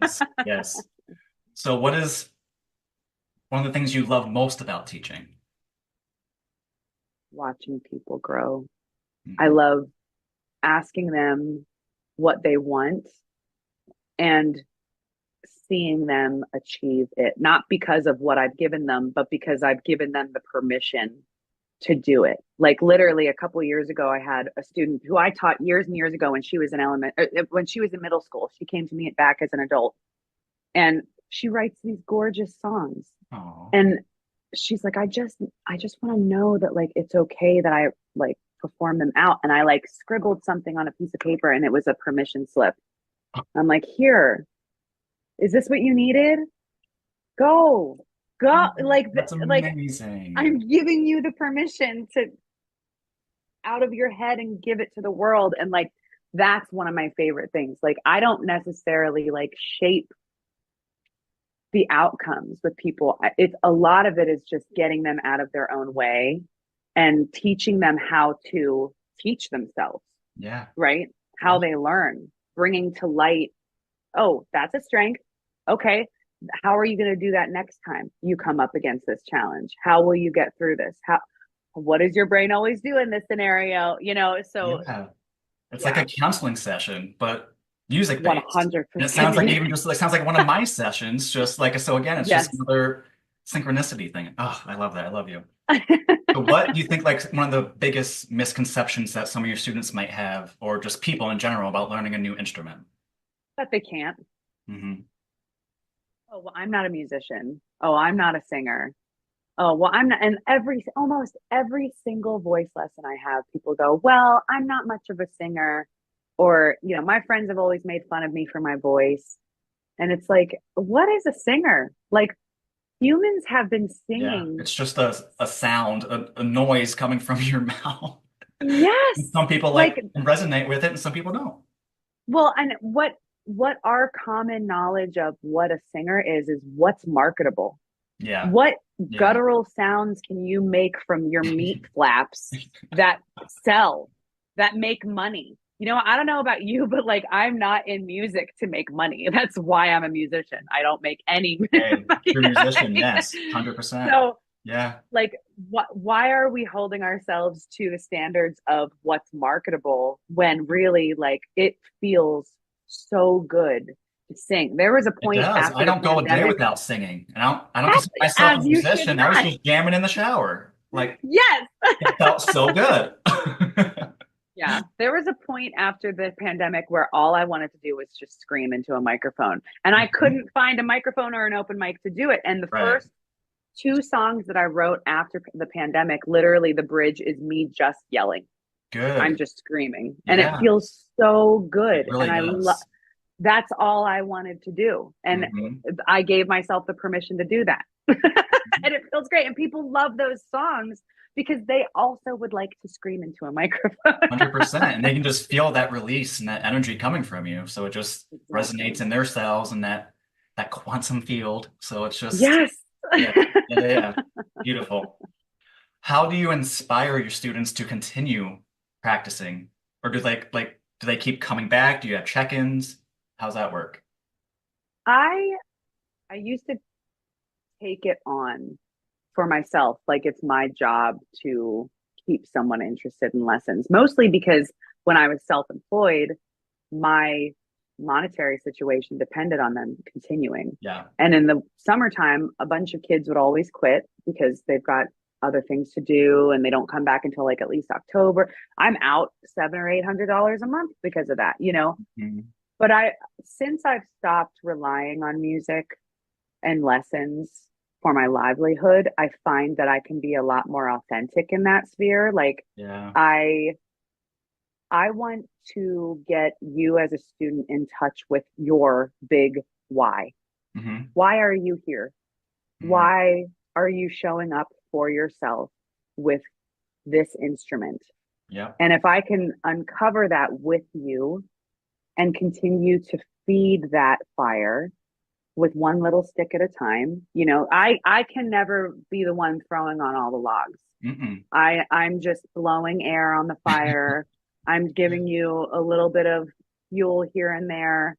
Yes. Yes. So what is one of the things you love most about teaching? Watching people grow. I Hmm. love asking them what they want and seeing them achieve it, not because of what I've given them, but because I've given them the permission to do it. Like literally a couple of years ago, I had a student who I taught years and years ago when she was in when she was in middle school. She came to me back as an adult, and she writes these gorgeous songs. Oh, And she's like, I just want to know that like it's okay that I like perform them out. And I like scribbled something on a piece of paper, and it was a permission slip. I'm like, here, is this what you needed? Go, go. that's Like amazing. I'm giving you the permission to out of your head and give it to the world. And like that's one of my favorite things. Like I don't necessarily like shape the outcomes with people. It's a lot of it is just getting them out of their own way and teaching them how to teach themselves, Yeah. right? How Yeah. they learn, bringing to light, oh, that's a strength. Okay. How are you going to do that next time you come up against this challenge? How will you get through this? What does your brain always do in this scenario? So Yeah. It's like yeah, a counseling session, but music based. And it 100% sounds like even music. just like sounds like one of my sessions, just like so again, it's just Yes. another synchronicity thing. Oh, I love that. I love you. So what do you think like one of the biggest misconceptions that some of your students might have, or just people in general about learning a new instrument? But they can't. Hmm. Oh, well, I'm not a musician. Oh, I'm not a singer. Oh, well, I'm not. And almost every single voice lesson I have, people go, well, I'm not much of a singer. Or, my friends have always made fun of me for my voice. And it's like, what is a singer? Like humans have been Yeah, singing. it's just a sound, a noise coming from your mouth. And Yes. some people like Like, can resonate with it, and some people don't. well, and what our common knowledge of what a singer is what's marketable. Yeah, What yeah. guttural sounds can you make from your meat flaps that sell, that make money? I don't know about you, but like I'm not in music to make money. That's why I'm a musician. I don't make any Hey, true musician, money. yes, 100%. So, Yeah. like, why are we holding ourselves to the standards of what's marketable when really, like, it feels so good to sing? There was a It point does. I after the don't go a day pandemic, without singing. And I don't as, consider myself a as you should musician. I was not. just jamming in the shower. Like Yes. it felt so good. Yeah, there was a point after the pandemic where all I wanted to do was just scream into a microphone. And I Mhm. couldn't find a microphone or an open mic to do it. And the Right. first two songs that I wrote after the pandemic, literally the bridge is me just yelling. I'm Good. just screaming. And it Yeah, feels so it good. really And does. that's all I wanted to do. And Hmm. I gave myself the permission to do that. And it feels great. And people love those songs because they also would like to scream into a microphone. 100%. And they can just feel that release and that energy coming from you. So it just resonates Exactly. in their cells and that quantum field. So it's just, Yes. yeah, yeah, yeah, yeah. Beautiful. How do you inspire your students to continue practicing? Or do they keep coming back? Do you have check-ins? How's that work? I I used to take it on for myself like it's my job to keep someone interested in lessons, mostly because when I was self-employed, my monetary situation depended on them continuing. Yeah. And in the summertime, a bunch of kids would always quit because they've got other things to do and they don't come back until like at least October. I'm out $700 or $800 a month because of that. Mhm. But since I've stopped relying on music and lessons for my livelihood, I find that I can be a lot more authentic in that sphere. Like Yeah. I I want to get you as a student in touch with your big why. Hmm. Why are you here? Hmm. Why are you showing up for yourself with this instrument? Yeah. And if I can uncover that with you and continue to feed that fire with one little stick at a time, I can never be the one throwing on all the logs. Mm-mm. I'm just blowing air on the fire. I'm giving you a little bit of fuel here and there.